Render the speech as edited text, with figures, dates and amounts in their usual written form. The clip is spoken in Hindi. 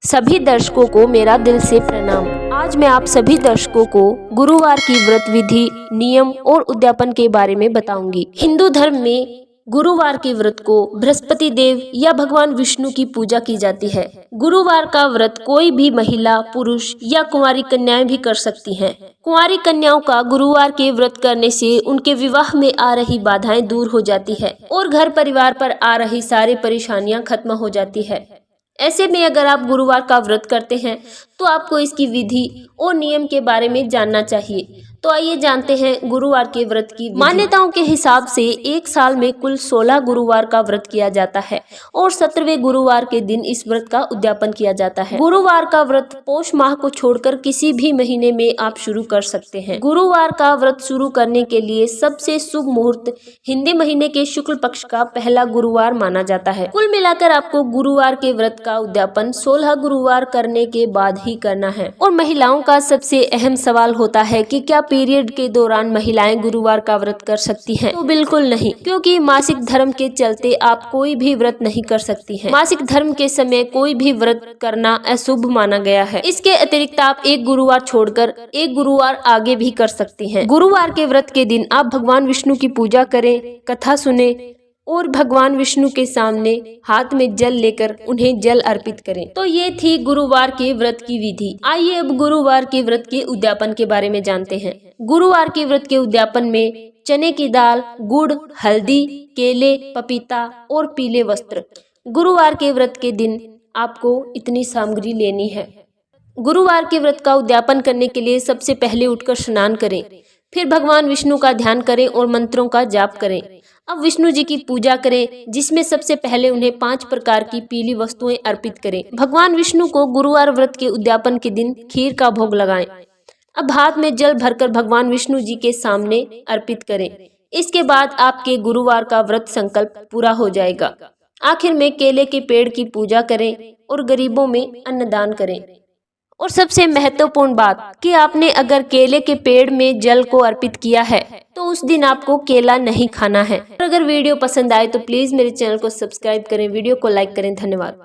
सभी दर्शकों को मेरा दिल से प्रणाम। आज मैं आप सभी दर्शकों को गुरुवार की व्रत विधि, नियम और उद्यापन के बारे में बताऊंगी। हिंदू धर्म में गुरुवार के व्रत को बृहस्पति देव या भगवान विष्णु की पूजा की जाती है। गुरुवार का व्रत कोई भी महिला, पुरुष या कुंवारी कन्याएं भी कर सकती हैं। कुंवारी कन्याओं का गुरुवार के व्रत करने से उनके विवाह में आ रही बाधाएं दूर हो जाती है और घर परिवार पर आ रही सारी परेशानियां खत्म हो जाती है। ऐसे में अगर आप गुरुवार का व्रत करते हैं तो आपको इसकी विधि और नियम के बारे में जानना चाहिए। तो आइए जानते हैं गुरुवार के व्रत की मान्यताओं के हिसाब से एक साल में कुल 16 गुरुवार का व्रत किया जाता है और 17वें गुरुवार के दिन इस व्रत का उद्यापन किया जाता है। गुरुवार का व्रत पौष माह को छोड़कर किसी भी महीने में आप शुरू कर सकते हैं। गुरुवार का व्रत शुरू करने के लिए सबसे शुभ मुहूर्त हिंदी महीने के शुक्ल पक्ष का पहला गुरुवार माना जाता है। कुल मिलाकर आपको गुरुवार के व्रत का उद्यापन 16 गुरुवार करने के बाद ही करना है। और महिलाओं का सबसे अहम सवाल होता है कि क्या पीरियड के दौरान महिलाएं गुरुवार का व्रत कर सकती हैं? तो बिल्कुल नहीं, क्योंकि मासिक धर्म के चलते आप कोई भी व्रत नहीं कर सकती हैं। मासिक धर्म के समय कोई भी व्रत करना अशुभ माना गया है। इसके अतिरिक्त आप एक गुरुवार छोड़कर एक गुरुवार आगे भी कर सकती हैं। गुरुवार के व्रत के दिन आप भगवान विष्णु की पूजा करें, कथा सुने और भगवान विष्णु के सामने हाथ में जल लेकर उन्हें जल अर्पित करें। तो ये थी गुरुवार के व्रत की विधि। आइए अब गुरुवार के व्रत के उद्यापन के बारे में जानते हैं। गुरुवार के व्रत के उद्यापन में चने की दाल, गुड़, हल्दी, केले, पपीता और पीले वस्त्र। गुरुवार के व्रत के दिन आपको इतनी सामग्री लेनी है। गुरुवार के व्रत का उद्यापन करने के लिए सबसे पहले उठकर स्नान करें, फिर भगवान विष्णु का ध्यान करें और मंत्रों का जाप करें। अब विष्णु जी की पूजा करें, जिसमें सबसे पहले उन्हें 5 प्रकार की पीली वस्तुएं अर्पित करें। भगवान विष्णु को गुरुवार व्रत के उद्यापन के दिन खीर का भोग लगाएं। अब हाथ में जल भरकर भगवान विष्णु जी के सामने अर्पित करें। इसके बाद आपके गुरुवार का व्रत संकल्प पूरा हो जाएगा। आखिर में केले के पेड़ की पूजा करें और गरीबों में अन्नदान करें। और सबसे महत्वपूर्ण बात कि आपने अगर केले के पेड़ में जल को अर्पित किया है तो उस दिन आपको केला नहीं खाना है। और अगर वीडियो पसंद आए तो प्लीज मेरे चैनल को सब्सक्राइब करें, वीडियो को लाइक करें। धन्यवाद।